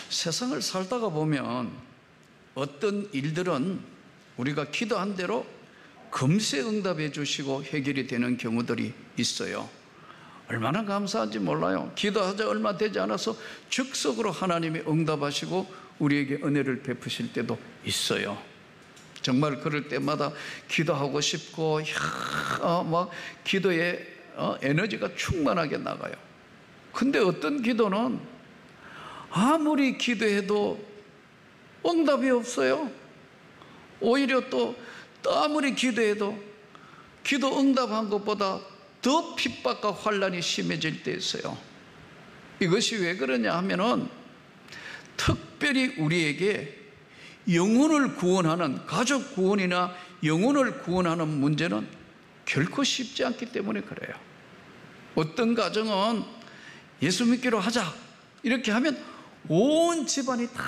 세상을 살다가 보면 어떤 일들은 우리가 기도한 대로 금세 응답해 주시고 해결이 되는 경우들이 있어요. 얼마나 감사한지 몰라요. 기도하자 얼마 되지 않아서 즉석으로 하나님이 응답하시고 우리에게 은혜를 베푸실 때도 있어요. 정말 그럴 때마다 기도하고 싶고 막 기도에 에너지가 충만하게 나가요. 근데 어떤 기도는 아무리 기도해도 응답이 없어요. 오히려 또 아무리 기도해도 기도 응답한 것보다 더 핍박과 환난이 심해질 때 있어요. 이것이 왜 그러냐 하면은 특별히 우리에게 영혼을 구원하는, 가족 구원이나 영혼을 구원하는 문제는 결코 쉽지 않기 때문에 그래요. 어떤 가정은 예수 믿기로 하자 이렇게 하면 온 집안이 다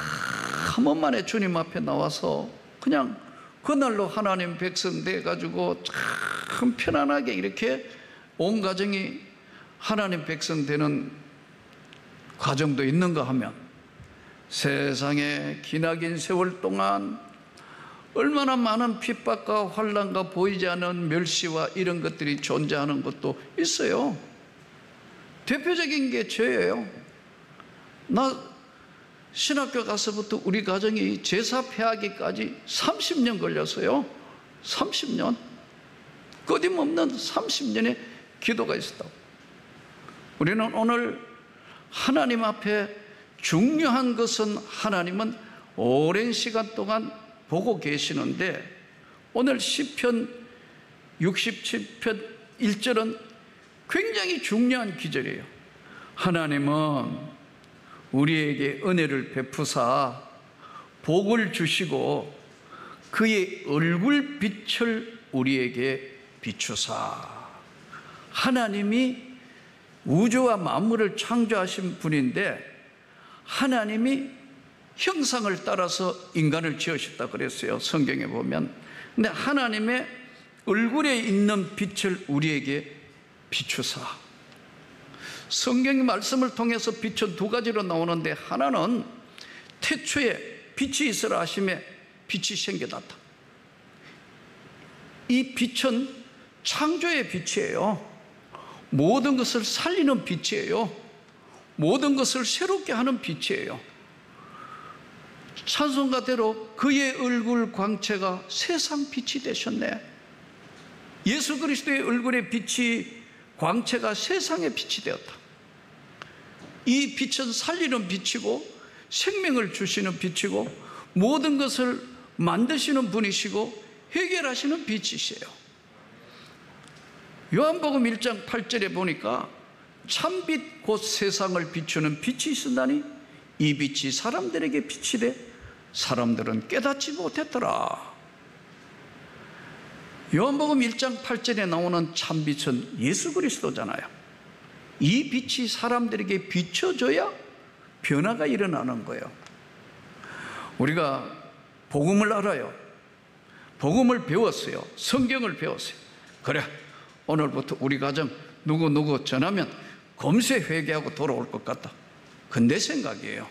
한 번만에 주님 앞에 나와서 그냥 그날로 하나님 백성 돼가지고 참 편안하게 이렇게 온 가정이 하나님 백성 되는 과정도 있는가 하면 세상에 기나긴 세월 동안 얼마나 많은 핍박과 환난과 보이지 않는 멸시와 이런 것들이 존재하는 것도 있어요. 대표적인 게 죄예요. 나 신학교 가서부터 우리 가정이 제사 폐하기까지 30년 걸렸어요. 30년. 끊임없는 30년의 기도가 있었다고. 우리는 오늘 하나님 앞에 중요한 것은 하나님은 오랜 시간 동안 보고 계시는데 오늘 시편 67편 1절은 굉장히 중요한 기절이에요. 하나님은 우리에게 은혜를 베푸사 복을 주시고 그의 얼굴빛을 우리에게 비추사. 하나님이 우주와 만물을 창조하신 분인데 하나님이 형상을 따라서 인간을 지으셨다 그랬어요. 성경에 보면. 근데 하나님의 얼굴에 있는 빛을 우리에게 비추사. 성경의 말씀을 통해서 빛은 두 가지로 나오는데 하나는 태초에 빛이 있으라 하심에 빛이 생겨났다. 이 빛은 창조의 빛이에요. 모든 것을 살리는 빛이에요. 모든 것을 새롭게 하는 빛이에요. 찬송가대로 그의 얼굴 광채가 세상 빛이 되셨네. 예수 그리스도의 얼굴의 빛이 광채가 세상의 빛이 되었다. 이 빛은 살리는 빛이고 생명을 주시는 빛이고 모든 것을 만드시는 분이시고 해결하시는 빛이세요. 요한복음 1장 8절에 보니까 참빛 곧 세상을 비추는 빛이 있었나니 이 빛이 사람들에게 빛이 돼 사람들은 깨닫지 못했더라. 요한복음 1장 8절에 나오는 참빛은 예수 그리스도잖아요. 이 빛이 사람들에게 비춰져야 변화가 일어나는 거예요. 우리가 복음을 알아요. 복음을 배웠어요. 성경을 배웠어요. 그래, 오늘부터 우리 가정 누구 전하면 금세 회개하고 돌아올 것 같다. 그건 내 생각이에요.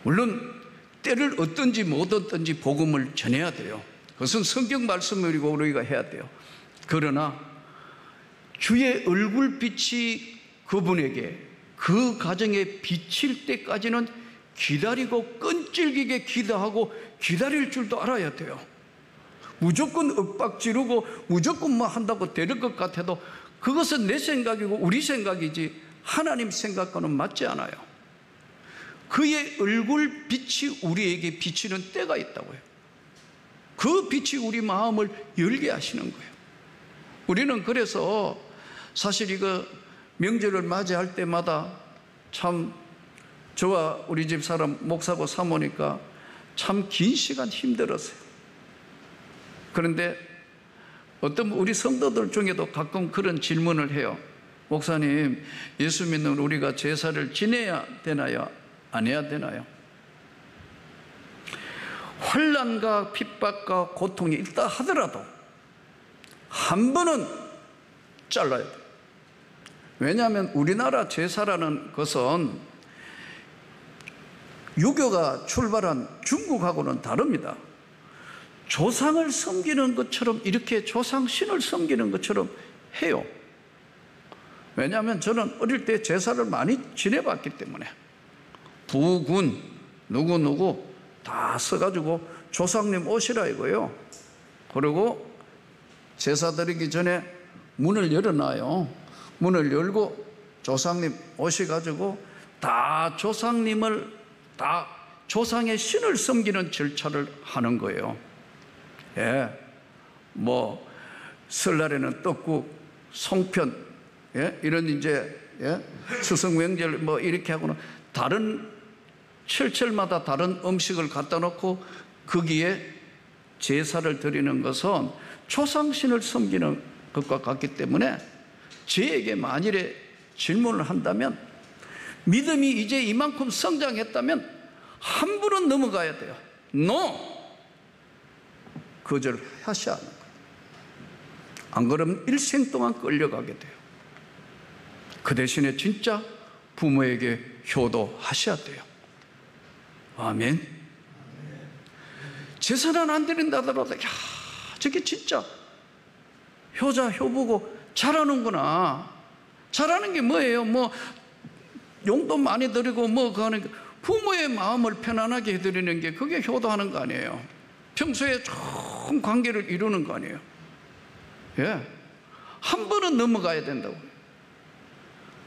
물론 때를 얻든지 못 얻든지 복음을 전해야 돼요. 그것은 성경 말씀이고 우리가 해야 돼요. 그러나 주의 얼굴빛이 그분에게 그 가정에 비칠 때까지는 기다리고 끈질기게 기도하고 기다릴 줄도 알아야 돼요. 무조건 윽박 지르고 무조건 뭐 한다고 될 것 같아도 그것은 내 생각이고 우리 생각이지 하나님 생각과는 맞지 않아요. 그의 얼굴빛이 우리에게 비치는 때가 있다고요. 그 빛이 우리 마음을 열게 하시는 거예요. 우리는 그래서 사실 이거 명절을 맞이할 때마다 참 저와 우리 집 사람 목사고 사모니까 참 긴 시간 힘들었어요. 그런데 어떤 우리 성도들 중에도 가끔 그런 질문을 해요. 목사님, 예수 믿는 우리가 제사를 지내야 되나요? 안 해야 되나요? 환난과 핍박과 고통이 있다 하더라도 한 번은 잘라야 돼요. 왜냐하면 우리나라 제사라는 것은 유교가 출발한 중국하고는 다릅니다. 조상을 섬기는 것처럼, 이렇게 조상신을 섬기는 것처럼 해요. 왜냐하면 저는 어릴 때 제사를 많이 지내봤기 때문에 부군 누구누구 다 써가지고 조상님 오시라 이거요. 그리고 제사 드리기 전에 문을 열어놔요. 문을 열고 조상님 오셔가지고 다 조상님을, 다 조상의 신을 섬기는 절차를 하는 거예요. 예, 뭐 설날에는 떡국, 송편, 예, 이런 이제, 예, 추석 명절 뭐 이렇게 하고는 다른 철철마다 다른 음식을 갖다 놓고 거기에 제사를 드리는 것은 조상신을 섬기는 것과 같기 때문에 저에게 만일에 질문을 한다면, 믿음이 이제 이만큼 성장했다면 한 분은 넘어가야 돼요. NO! 거절하셔야 하는 거예요. 안 그러면 일생 동안 끌려가게 돼요. 그 대신에 진짜 부모에게 효도하셔야 돼요. 아멘. 제사는 안 드린다 하더라도, 야, 저게 진짜 효자, 효부고 잘하는구나. 잘하는 게 뭐예요? 뭐 용돈 많이 드리고 뭐 그하는 게, 부모의 마음을 편안하게 해드리는 게 그게 효도하는 거 아니에요. 평소에 좋은 관계를 이루는 거 아니에요. 예, 한 번은 넘어가야 된다고.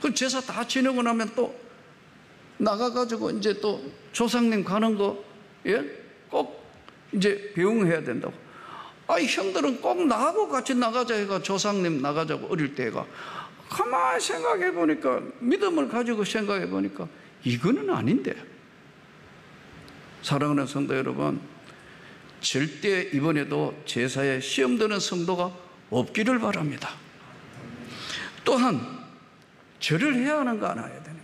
그 제사 다 지내고 나면 또 나가가지고 이제 또 조상님 가는 거, 예, 꼭 이제 배웅해야 된다고. 아이, 형들은 꼭 나하고 같이 나가자 해가 조상님 나가자고 어릴 때가, 가만히 생각해 보니까, 믿음을 가지고 생각해 보니까 이거는 아닌데. 사랑하는 성도 여러분, 절대 이번에도 제사에 시험 드는 성도가 없기를 바랍니다. 또한 절을 해야 하는가 안 해야 되는가.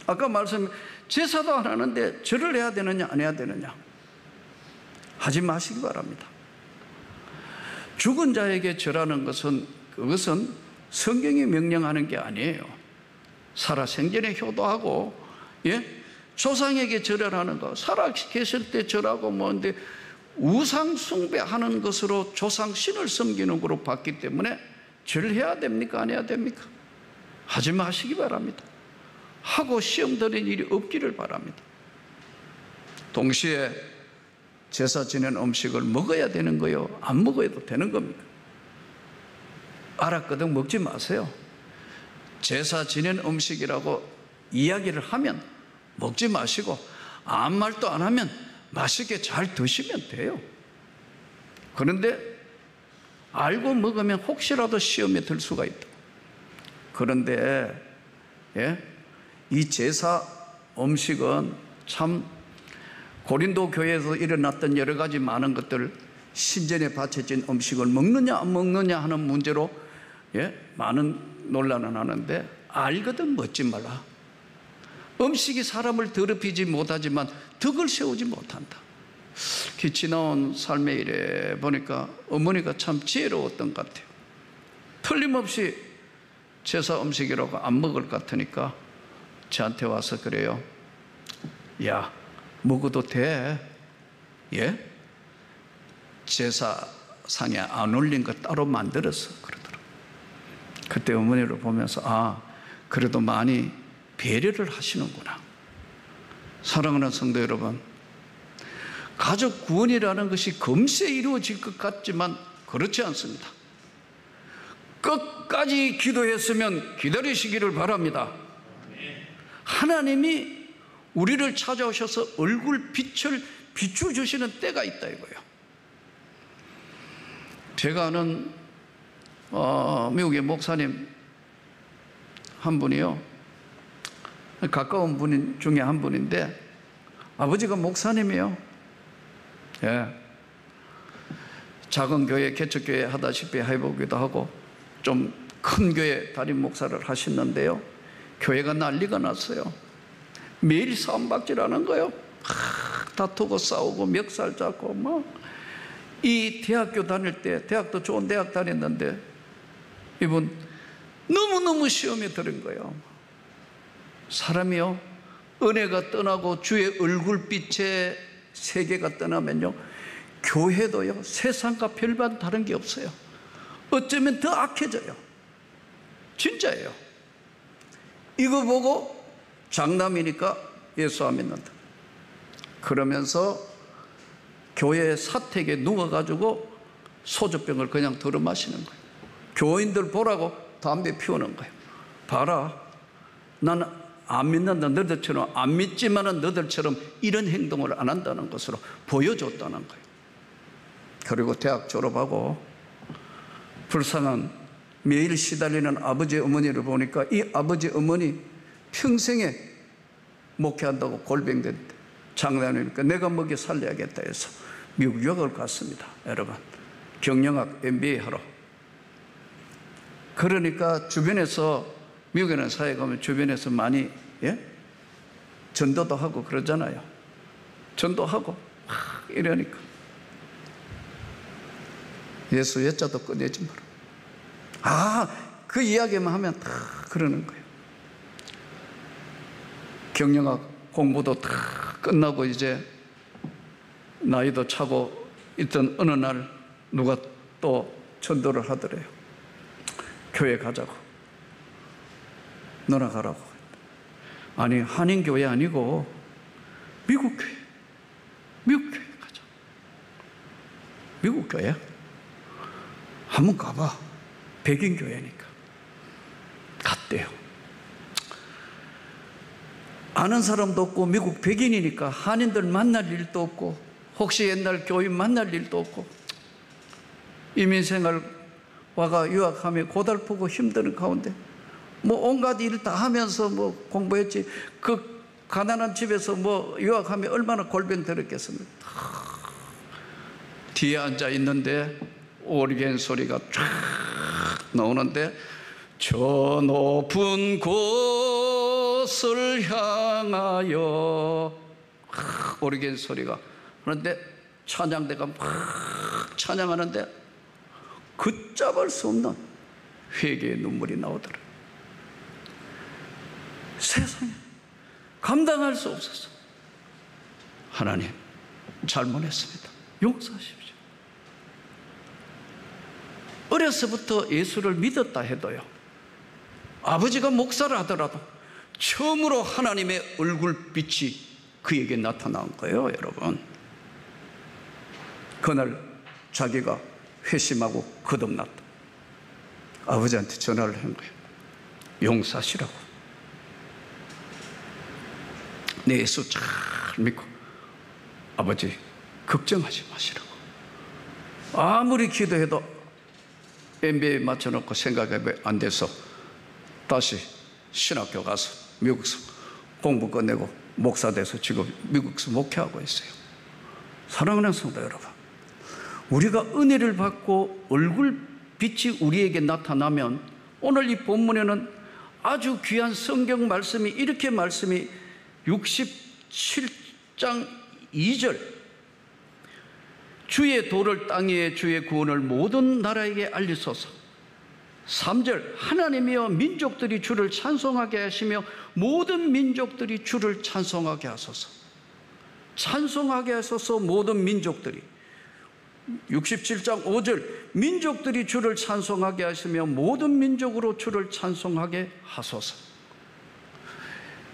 아까 말씀, 제사도 안 하는데 절을 해야 되느냐 안 해야 되느냐, 하지 마시기 바랍니다. 죽은 자에게 절하는 것은, 그것은 성경이 명령하는 게 아니에요. 살아생전에 효도하고, 예, 조상에게 절하는 거, 살아 계실 때 절하고 뭐인데, 우상 숭배하는 것으로 조상 신을 섬기는 거로 봤기 때문에 절해야 됩니까 안 해야 됩니까? 하지 마시기 바랍니다. 하고 시험 드는 일이 없기를 바랍니다. 동시에 제사 지낸 음식을 먹어야 되는 거요, 안 먹어도 되는 겁니까? 알았거든 먹지 마세요. 제사 지낸 음식이라고 이야기를 하면 먹지 마시고, 아무 말도 안 하면 맛있게 잘 드시면 돼요. 그런데 알고 먹으면 혹시라도 시험에 들 수가 있다. 그런데, 예, 이 제사 음식은 참 고린도 교회에서 일어났던 여러 가지 많은 것들, 신전에 바쳐진 음식을 먹느냐 안 먹느냐 하는 문제로, 예, 많은 논란을 하는데, 알거든 먹지 말라. 음식이 사람을 더럽히지 못하지만 덕을 세우지 못한다. 지나온 삶의 일에 보니까 어머니가 참 지혜로웠던 것 같아요. 틀림없이 제사 음식이라고 안 먹을 것 같으니까 저한테 와서 그래요. 야, 먹어도 돼. 예? 제사상에 안 올린 거 따로 만들었어. 그러더라고요. 그때 어머니를 보면서, 아, 그래도 많이 배려를 하시는구나. 사랑하는 성도 여러분, 가족 구원이라는 것이 금세 이루어질 것 같지만 그렇지 않습니다. 끝까지 기도했으면 기다리시기를 바랍니다. 하나님이 우리를 찾아오셔서 얼굴 빛을 비춰주시는 때가 있다 이거예요. 제가 아는 미국의 목사님 한 분이요, 가까운 분 중에 한 분인데, 아버지가 목사님이에요. 예. 작은 교회, 개척교회 하다시피 해보기도 하고 좀 큰 교회 담임 목사를 하셨는데요, 교회가 난리가 났어요. 매일 싸움박질하는 거예요. 다투고 싸우고 멱살 잡고 뭐. 이 대학교 다닐 때, 대학도 좋은 대학 다녔는데, 이분 너무너무 시험에 들은 거예요. 사람이요, 은혜가 떠나고 주의 얼굴빛의 세계가 떠나면요, 교회도요, 세상과 별반 다른 게 없어요. 어쩌면 더 악해져요. 진짜예요. 이거 보고 장남이니까 예수 안 믿는다 그러면서 교회의 사택에 누워가지고 소주병을 그냥 들어 마시는 거예요. 교인들 보라고 담배 피우는 거예요. 봐라, 나는 안 믿는다, 너희들처럼 안 믿지만은 너희들처럼 이런 행동을 안 한다는 것으로 보여줬다는 거예요. 그리고 대학 졸업하고 불쌍한 매일 시달리는 아버지 어머니를 보니까 이 아버지 어머니 평생에 목회한다고 골병됐는데 장난이니까 내가 먹여 살려야겠다 해서 미국 유학을 갔습니다. 여러분, 경영학 MBA 하러. 그러니까 주변에서, 미국에는 사회 가면 주변에서 많이 전도도 하고 그러잖아요. 전도하고 이러니까 예수 예자도 꺼내지 마라. 그 이야기만 하면 다 그러는 거예요. 경영학 공부도 다 끝나고 이제 나이도 차고 있던 어느 날 누가 또 전도를 하더래요. 교회 가자고. 너나 가라고. 아니, 한인교회 아니고 미국 교회 가자. 미국 교회? 한번 가봐. 백인 교회니까. 갔대요. 아는 사람도 없고 미국 백인이니까 한인들 만날 일도 없고 혹시 옛날 교인 만날 일도 없고 이민생활 와가 유학하며 고달프고 힘드는 가운데 뭐 온갖 일 다 하면서 뭐 공부했지. 그 가난한 집에서 뭐 유학하며 얼마나 골병 들었겠습니까. 뒤에 앉아 있는데 오리겐 소리가 쫙 나오는데 저 높은 곳을 향하여 오리겐 소리가. 그런데 찬양대가 막 찬양하는데 걷잡을 수 없는 회개의 눈물이 나오더라. 세상에 감당할 수 없었어. 하나님, 잘못했습니다. 용서하십시오. 어려서부터 예수를 믿었다 해도요, 아버지가 목사를 하더라도 처음으로 하나님의 얼굴빛이 그에게 나타난 거예요. 여러분, 그날 자기가 회심하고 거듭났다. 아버지한테 전화를 한 거예요. 용서하시라고. 내 예수 잘 믿고 아버지 걱정하지 마시라고. 아무리 기도해도 MBA 맞춰놓고 생각이 안 돼서 다시 신학교 가서 미국에서 공부 끝내고 목사 돼서 지금 미국에서 목회하고 있어요. 사랑하는 성도 여러분, 우리가 은혜를 받고 얼굴빛이 우리에게 나타나면 오늘 이 본문에는 아주 귀한 성경 말씀이 이렇게 말씀이 67장 2절 주의 도를 땅에 주의 구원을 모든 나라에게 알리소서. 3절 하나님이여 민족들이 주를 찬송하게 하시며 모든 민족들이 주를 찬송하게 하소서. 찬송하게 하소서. 모든 민족들이. 67장 5절 민족들이 주를 찬송하게 하시며 모든 민족으로 주를 찬송하게 하소서.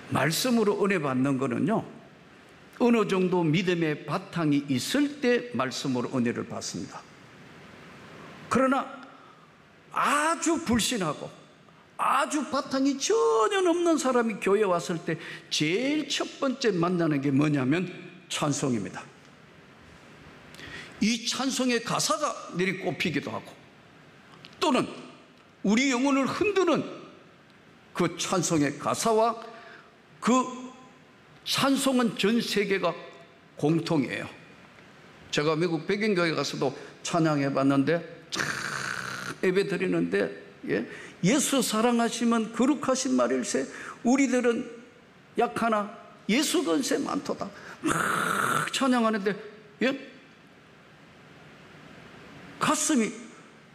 말씀으로 은혜 받는 거는요, 어느 정도 믿음의 바탕이 있을 때 말씀으로 은혜를 받습니다. 그러나 아주 불신하고 아주 바탕이 전혀 없는 사람이 교회에 왔을 때 제일 첫 번째 만나는 게 뭐냐면 찬송입니다. 이 찬송의 가사가 내리꼽히기도 하고 또는 우리 영혼을 흔드는 그 찬송의 가사와 그 찬송은 전 세계가 공통이에요. 제가 미국 백인교회 가서도 찬양해 봤는데 참 예배 드리는데 예수 사랑하시면 거룩하신 말일세 우리들은 약하나 예수 건세 많도다 막 찬양하는데 가슴이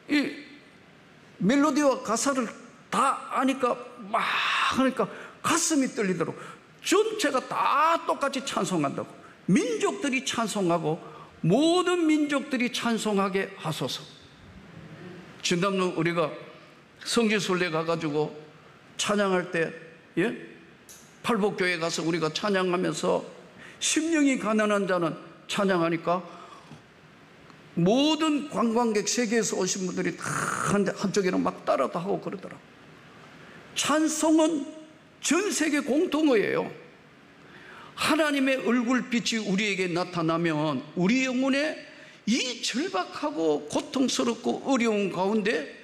이 멜로디와 가사를 다 아니까 막 하니까 가슴이 떨리도록 전체가 다 똑같이 찬송한다고. 민족들이 찬송하고 모든 민족들이 찬송하게 하소서. 지난번 우리가 성지순례 가가지고 찬양할 때, 팔복교회 가서 우리가 찬양하면서 심령이 가난한 자는 찬양하니까 모든 관광객 세계에서 오신 분들이 다 한쪽에는 막 따라도 하고 그러더라. 찬송은 전 세계 공통어예요. 하나님의 얼굴빛이 우리에게 나타나면 우리 영혼에 이 절박하고 고통스럽고 어려운 가운데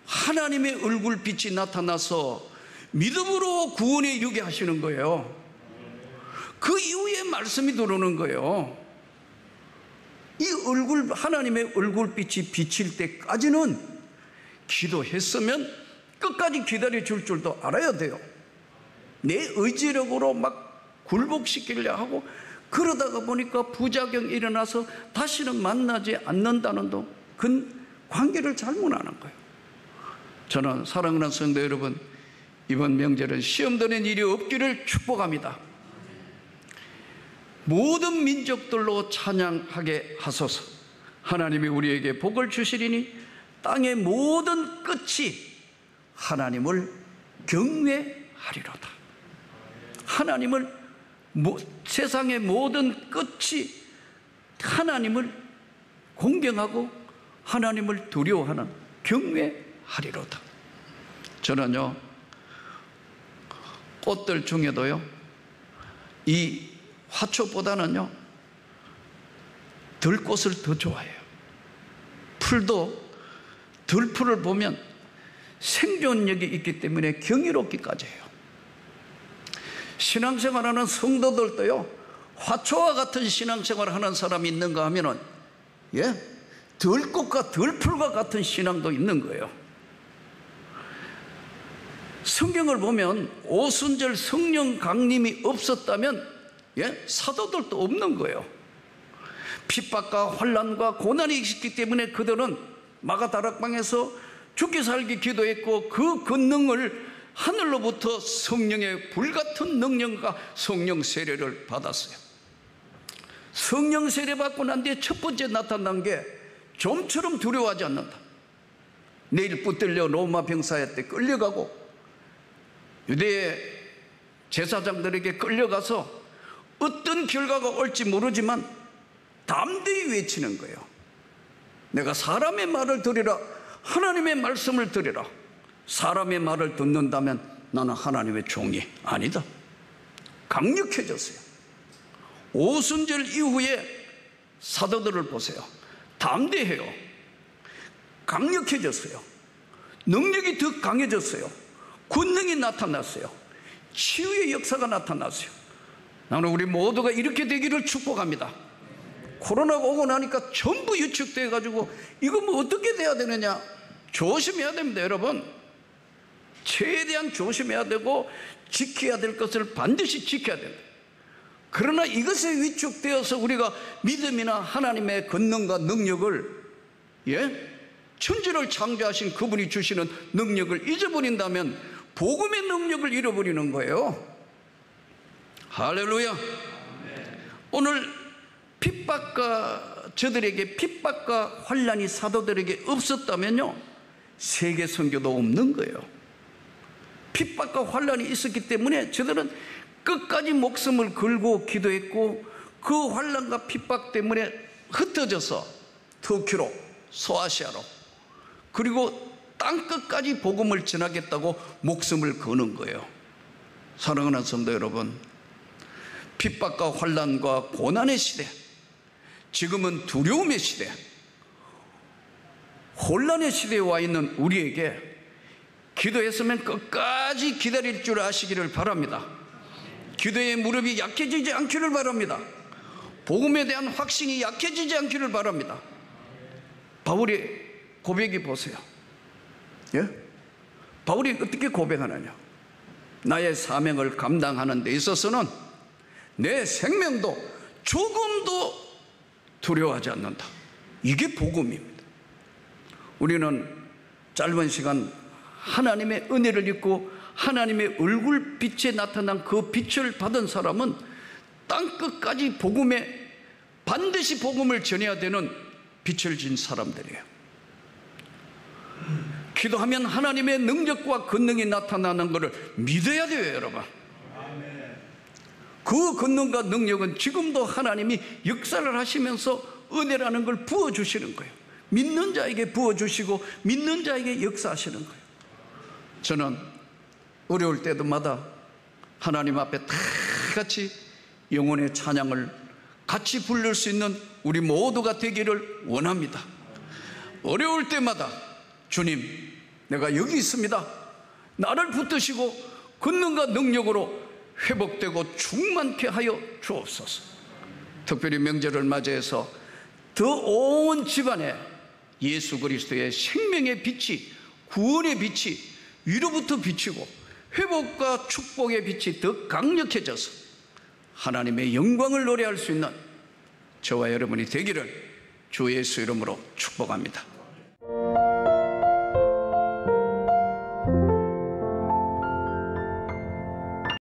하나님의 얼굴빛이 나타나서 믿음으로 구원에 이르게 하시는 거예요. 그 이후에 말씀이 들어오는 거예요. 이 하나님의 얼굴빛이 비칠 때까지는 기도했으면 끝까지 기다려 줄 줄도 알아야 돼요. 내 의지력으로 막 굴복시키려 하고 그러다가 보니까 부작용이 일어나서 다시는 만나지 않는다는 그 관계를 잘못하는 거예요. 저는 사랑하는 성도 여러분, 이번 명절은 시험 드는 일이 없기를 축복합니다. 모든 민족들로 찬양하게 하소서. 하나님이 우리에게 복을 주시리니 땅의 모든 끝이 하나님을 경외하리로다. 하나님을 세상의 모든 끝이 하나님을 공경하고 하나님을 두려워하는 경외하리로다. 저는요, 꽃들 중에도요, 이 화초보다는요, 들꽃을 더 좋아해요. 풀도 들풀을 보면 생존력이 있기 때문에 경이롭기까지 해요. 신앙생활하는 성도들도요, 화초와 같은 신앙생활을 하는 사람이 있는가 하면은, 들꽃과 들풀과 같은 신앙도 있는 거예요. 성경을 보면 오순절 성령 강림이 없었다면 사도들도 없는 거예요. 핍박과 환난과 고난이 있었기 때문에 그들은 마가다락방에서 죽기 살기 기도했고 그 권능을 하늘로부터 성령의 불같은 능력과 성령 세례를 받았어요. 성령 세례 받고 난 뒤에 첫 번째 나타난 게 좀처럼 두려워하지 않는다. 내일 붙들려 로마 병사에 때 끌려가고 유대의 제사장들에게 끌려가서 어떤 결과가 올지 모르지만 담대히 외치는 거예요. 내가 사람의 말을 들으라, 하나님의 말씀을 들으라. 사람의 말을 듣는다면 나는 하나님의 종이 아니다. 강력해졌어요. 오순절 이후에 사도들을 보세요. 담대해요. 강력해졌어요. 능력이 더 강해졌어요. 권능이 나타났어요. 치유의 역사가 나타났어요. 나는 우리 모두가 이렇게 되기를 축복합니다. 코로나가 오고 나니까 전부 유축돼 가지고 이거 뭐 어떻게 돼야 되느냐, 조심해야 됩니다. 여러분, 최대한 조심해야 되고 지켜야 될 것을 반드시 지켜야 됩니다. 그러나 이것에 위축되어서 우리가 믿음이나 하나님의 권능과 능력을, 천지를 창조하신 그분이 주시는 능력을 잊어버린다면 복음의 능력을 잃어버리는 거예요. 할렐루야. 오늘 저들에게 핍박과 환난이 사도들에게 없었다면요, 세계 선교도 없는 거예요. 핍박과 환난이 있었기 때문에 저들은 끝까지 목숨을 걸고 기도했고 그 환난과 핍박 때문에 흩어져서 터키로, 소아시아로, 그리고 땅끝까지 복음을 전하겠다고 목숨을 거는 거예요. 사랑하는 성도 여러분, 핍박과 환난과 고난의 시대, 지금은 두려움의 시대, 혼란의 시대에 와 있는 우리에게 기도했으면 끝까지 기다릴 줄 아시기를 바랍니다. 기도의 무릎이 약해지지 않기를 바랍니다. 복음에 대한 확신이 약해지지 않기를 바랍니다. 바울의 고백이 보세요. 바울이 어떻게 고백하느냐. 나의 사명을 감당하는 데 있어서는 내 생명도 조금도 두려워하지 않는다. 이게 복음입니다. 우리는 짧은 시간 하나님의 은혜를 입고 하나님의 얼굴빛에 나타난 그 빛을 받은 사람은 땅끝까지 복음에 반드시 복음을 전해야 되는 빛을 진 사람들이에요. 기도하면 하나님의 능력과 권능이 나타나는 것을 믿어야 돼요, 여러분. 그 권능과 능력은 지금도 하나님이 역사를 하시면서 은혜라는 걸 부어주시는 거예요. 믿는 자에게 부어주시고 믿는 자에게 역사하시는 거예요. 저는 어려울 때마다 하나님 앞에 다 같이 영혼의 찬양을 같이 부를 수 있는 우리 모두가 되기를 원합니다. 어려울 때마다 주님, 내가 여기 있습니다. 나를 붙드시고 권능과 능력으로 회복되고 충만케 하여 주옵소서. 특별히 명절을 맞이해서 더 온 집안에 예수 그리스도의 생명의 빛이, 구원의 빛이 위로부터 비치고 회복과 축복의 빛이 더 강력해져서 하나님의 영광을 노래할 수 있는 저와 여러분이 되기를 주 예수 이름으로 축복합니다.